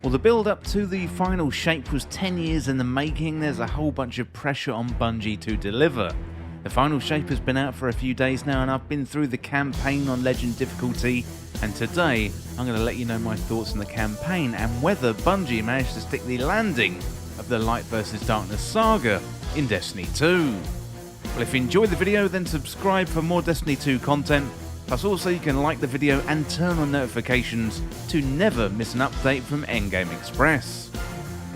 Well, the build up to the final shape was 10 years in the making. There's a whole bunch of pressure on Bungie to deliver. The final shape has been out for a few days now, and I've been through the campaign on Legend difficulty, and today I'm going to let you know my thoughts on the campaign and whether Bungie managed to stick the landing of the Light vs Darkness saga in Destiny 2. Well, if you enjoyed the video, then subscribe for more Destiny 2 content. Plus also you can like the video and turn on notifications to never miss an update from Endgame Express.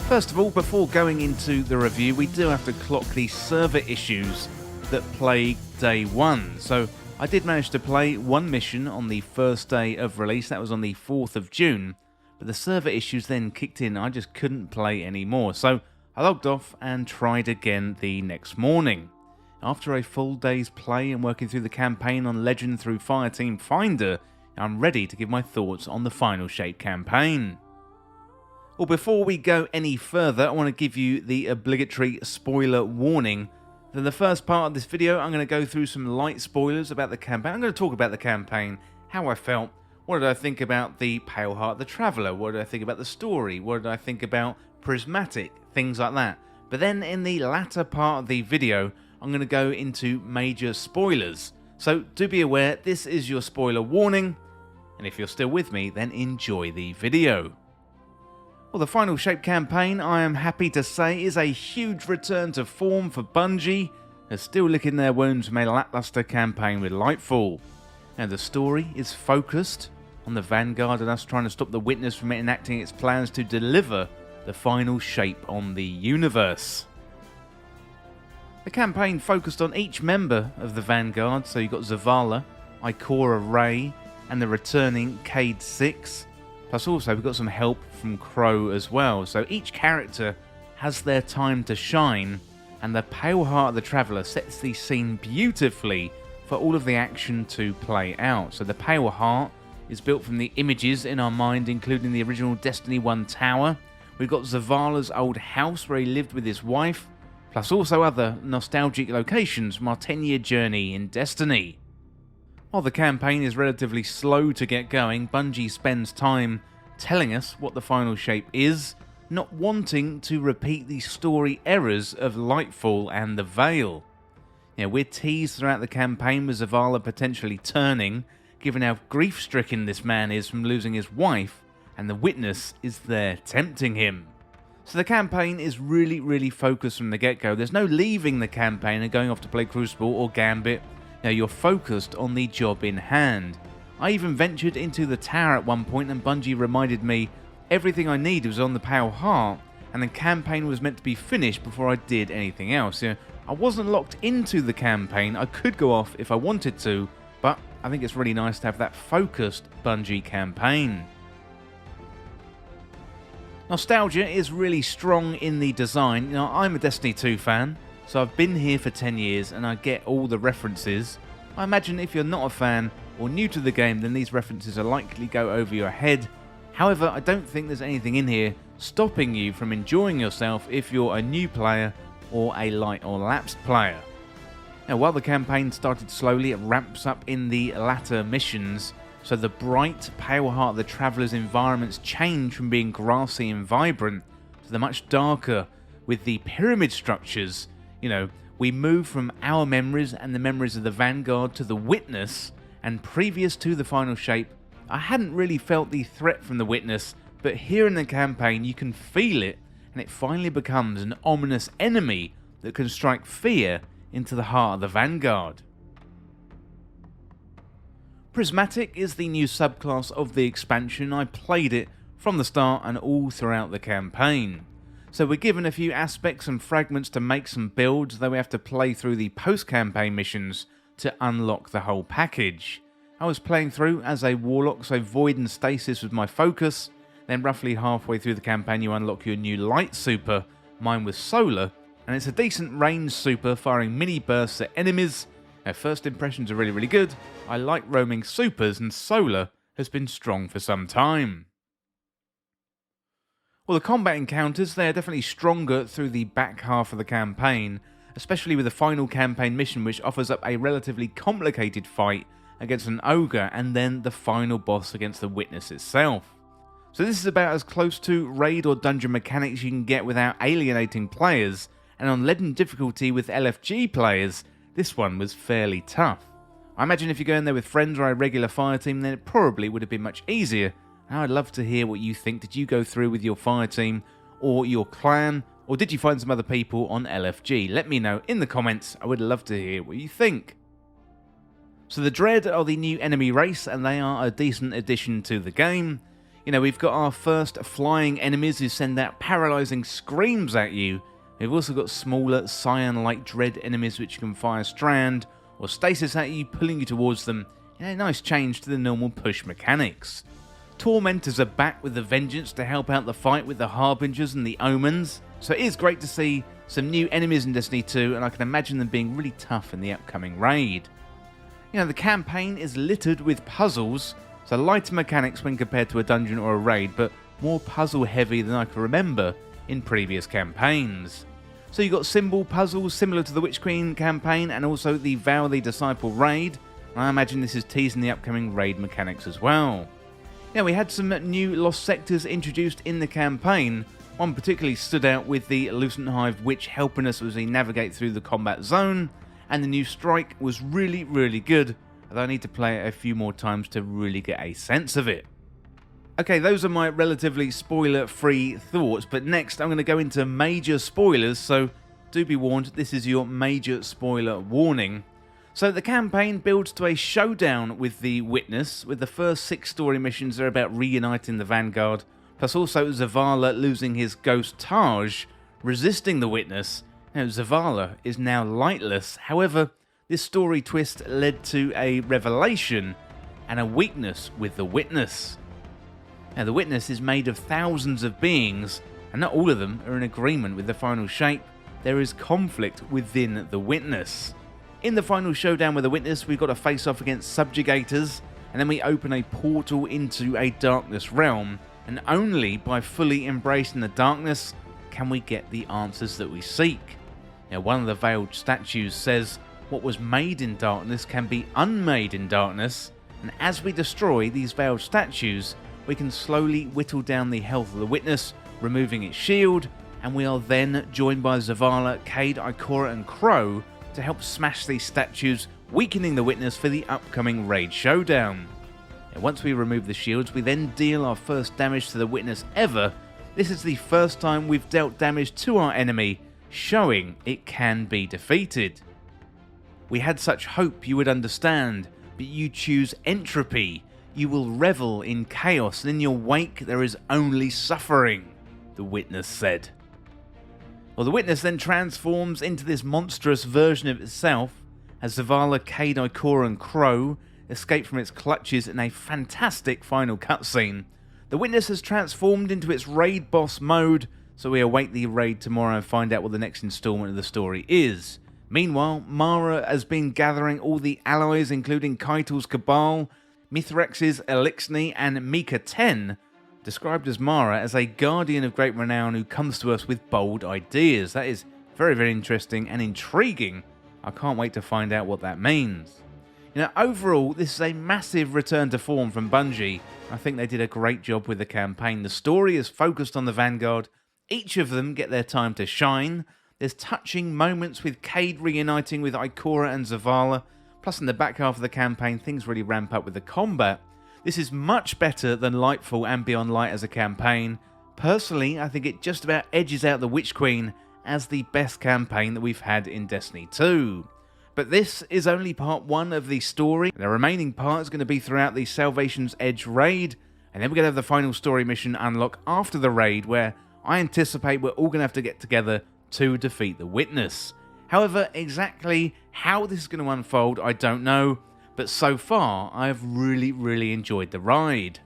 First of all, before going into the review, we do have to clock the server issues that plagued day 1. So I did manage to play one mission on the first day of release, that was on the 4th of June, but the server issues then kicked in. I just couldn't play anymore, so I logged off and tried again the next morning. After a full day's play and working through the campaign on Legend through Fireteam Finder, I'm ready to give my thoughts on the Final Shape campaign. Well, before we go any further, I want to give you the obligatory spoiler warning. In the first part of this video, I'm going to go through some light spoilers about the campaign. I'm going to talk about the campaign, how I felt, what did I think about the Pale Heart the Traveller, what did I think about the story, what did I think about Prismatic, things like that. But then in the latter part of the video, I'm going to go into major spoilers. So do be aware, this is your spoiler warning, and if you're still with me, then enjoy the video. Well, the Final Shape campaign, I am happy to say, is a huge return to form for Bungie. They're still licking their wounds from a lackluster campaign with Lightfall. Now the story is focused on the Vanguard and us trying to stop the Witness from enacting its plans to deliver the final shape on the universe. The campaign focused on each member of the Vanguard, so you've got Zavala, Ikora Rey, and the returning Cade 6. Plus also we've got some help from Crow as well, so each character has their time to shine, and the Pale Heart of the Traveller sets the scene beautifully for all of the action to play out. So the Pale Heart is built from the images in our mind, including the original Destiny 1 tower. We've got Zavala's old house where he lived with his wife, plus also other nostalgic locations from our 10-year journey in Destiny. While the campaign is relatively slow to get going, Bungie spends time telling us what the Final Shape is, not wanting to repeat the story errors of Lightfall and the Veil. We're teased throughout the campaign with Zavala potentially turning, given how grief-stricken this man is from losing his wife, and the Witness is there tempting him. So the campaign is really focused from the get-go. There's no leaving the campaign and going off to play Crucible or Gambit. You're focused on the job in hand. I even ventured into the tower at one point and Bungie reminded me everything I needed was on the Pale Heart and the campaign was meant to be finished before I did anything else. I wasn't locked into the campaign. I could go off if I wanted to, but I think it's really nice to have that focused Bungie campaign. Nostalgia is really strong in the design. I'm a Destiny 2 fan, so I've been here for 10 years and I get all the references. I imagine if you're not a fan or new to the game, then these references are likely to go over your head. However, I don't think there's anything in here stopping you from enjoying yourself if you're a new player or a light or lapsed player. Now, while the campaign started slowly, it ramps up in the latter missions. So the bright, Pale Heart of the Traveller's environments change from being grassy and vibrant to the much darker with the pyramid structures. We move from our memories and the memories of the Vanguard to the Witness, and previous to the Final Shape, I hadn't really felt the threat from the Witness, but here in the campaign you can feel it, and it finally becomes an ominous enemy that can strike fear into the heart of the Vanguard. Prismatic is the new subclass of the expansion. I played it from the start and all throughout the campaign. So we're given a few aspects and fragments to make some builds, though we have to play through the post-campaign missions to unlock the whole package. I was playing through as a Warlock, so Void and Stasis was my focus. Then roughly halfway through the campaign you unlock your new Light super, mine was Solar, and it's a decent range super firing mini bursts at enemies. First impressions are really good. I like roaming supers and Solar has been strong for some time. Well, the combat encounters, they are definitely stronger through the back half of the campaign, especially with the final campaign mission which offers up a relatively complicated fight against an ogre and then the final boss against the Witness itself. So this is about as close to raid or dungeon mechanics you can get without alienating players, and on legend difficulty with LFG players, this one was fairly tough. I imagine if you go in there with friends or a regular fire team, then it probably would have been much easier. I'd love to hear what you think. Did you go through with your fire team or your clan, or did you find some other people on LFG? Let me know in the comments. I would love to hear what you think. So the Dread are the new enemy race, and they are a decent addition to the game. You know, we've got our first flying enemies who send out paralysing screams at you. We've also got smaller Scion-like Dread enemies which can fire Strand or Stasis at you, pulling you towards them. You know, nice change to the normal push mechanics. Tormentors are back with a vengeance to help out the fight with the Harbingers and the Omens. So it is great to see some new enemies in Destiny 2, and I can imagine them being really tough in the upcoming raid. You know, the campaign is littered with puzzles, so lighter mechanics when compared to a dungeon or a raid, but more puzzle heavy than I can remember in previous campaigns. So you've got symbol puzzles similar to the Witch Queen campaign, and also the Vow the Disciple raid. I imagine this is teasing the upcoming raid mechanics as well. Now, we had some new lost sectors introduced in the campaign. One particularly stood out with the Lucent Hive Witch helping us as we navigate through the combat zone, and the new strike was really, really good, although I need to play it a few more times to really get a sense of it. Okay, those are my relatively spoiler-free thoughts, but next I'm going to go into major spoilers, so do be warned, this is your major spoiler warning. So the campaign builds to a showdown with the Witness, with the first 6 story missions are about reuniting the Vanguard, plus also Zavala losing his ghost Taj, resisting the Witness. Now Zavala is now lightless, however, this story twist led to a revelation and a weakness with the Witness. Now the Witness is made of thousands of beings, and not all of them are in agreement with the final shape. There is conflict within the Witness. In the final showdown with the Witness, we've got to face off against subjugators, and then we open a portal into a darkness realm, and only by fully embracing the darkness can we get the answers that we seek. Now, one of the veiled statues says, "What was made in darkness can be unmade in darkness," and as we destroy these veiled statues, we can slowly whittle down the health of the Witness, removing its shield, and we are then joined by Zavala, Cade, Ikora, and Crow to help smash these statues, weakening the Witness for the upcoming raid showdown. And once we remove the shields, we then deal our first damage to the Witness ever. This is the first time we've dealt damage to our enemy, showing it can be defeated. We had such hope you would understand, but you choose entropy. You will revel in chaos, and in your wake there is only suffering, the Witness said. Well, the Witness then transforms into this monstrous version of itself as Zavala, Cade, Ikora, and Crow escape from its clutches in a fantastic final cutscene. The Witness has transformed into its raid boss mode, so we await the raid tomorrow and find out what the next installment of the story is. Meanwhile, Mara has been gathering all the allies, including Keitel's Cabal, Mithrex's Elixni, and Mika 10, described as Mara as a guardian of great renown who comes to us with bold ideas. That is very, very interesting and intriguing. I can't wait to find out what that means. You know, overall, this is a massive return to form from Bungie. I think they did a great job with the campaign. The story is focused on the Vanguard. Each of them get their time to shine. There's touching moments with Cade reuniting with Ikora and Zavala. Plus, in the back half of the campaign, things really ramp up with the combat. This is much better than Lightfall and Beyond Light as a campaign. Personally, I think it just about edges out the Witch Queen as the best campaign that we've had in Destiny 2. But this is only part 1 of the story. The remaining part is going to be throughout the Salvation's Edge raid, and then we're going to have the final story mission unlock after the raid, where I anticipate we're all going to have to get together to defeat the Witness. However, exactly how this is going to unfold, I don't know. But so far, I've really enjoyed the ride.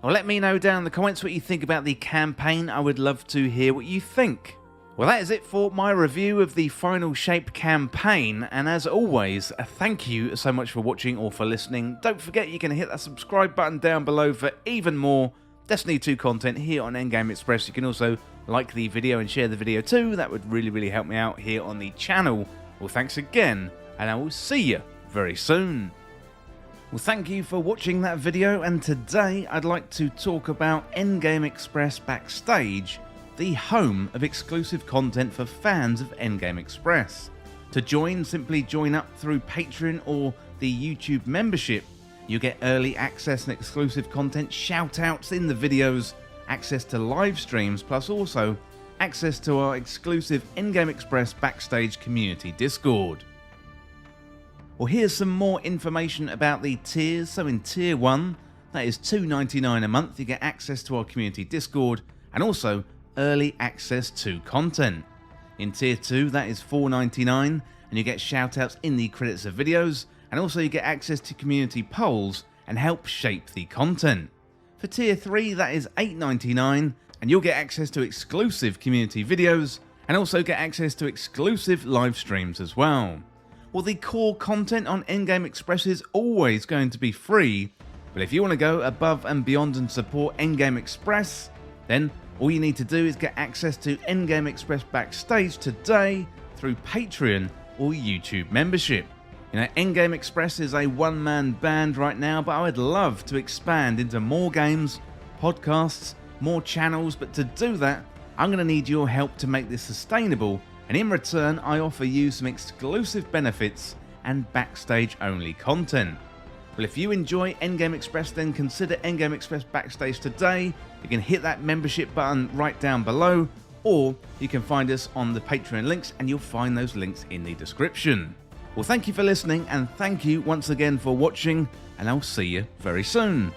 Well, let me know down in the comments what you think about the campaign. I would love to hear what you think. Well, that is it for my review of the Final Shape campaign, and as always, thank you so much for watching or for listening. Don't forget you can hit that subscribe button down below for even more Destiny 2 content here on Endgame Express. You can also like the video and share the video too. That would really help me out here on the channel. Well, thanks again, and I will see you very soon. Well, thank you for watching that video, and today I'd like to talk about Endgame Express Backstage, the home of exclusive content for fans of Endgame Express. To join, simply join up through Patreon or the YouTube membership. You get early access and exclusive content, shout-outs in the videos, access to live streams, plus also access to our exclusive Endgame Express Backstage community Discord. Well, here's some more information about the tiers. So in Tier 1, that is $2.99 a month, you get access to our community Discord and also early access to content. In Tier 2, that is $4.99 and you get shoutouts in the credits of videos, and also you get access to community polls and help shape the content. For Tier 3, that is $8.99 and you'll get access to exclusive community videos and also get access to exclusive live streams as well. Well, the core content on Endgame Express is always going to be free, but if you want to go above and beyond and support Endgame Express, then all you need to do is get access to Endgame Express Backstage today through Patreon or YouTube membership. You know, Endgame Express is a one-man band right now, but I would love to expand into more games, podcasts, more channels, but to do that, I'm going to need your help to make this sustainable. And in return, I offer you some exclusive benefits and backstage-only content. Well, if you enjoy Endgame Express, then consider Endgame Express Backstage today. You can hit that membership button right down below, or you can find us on the Patreon links, and you'll find those links in the description. Well, thank you for listening, and thank you once again for watching, and I'll see you very soon.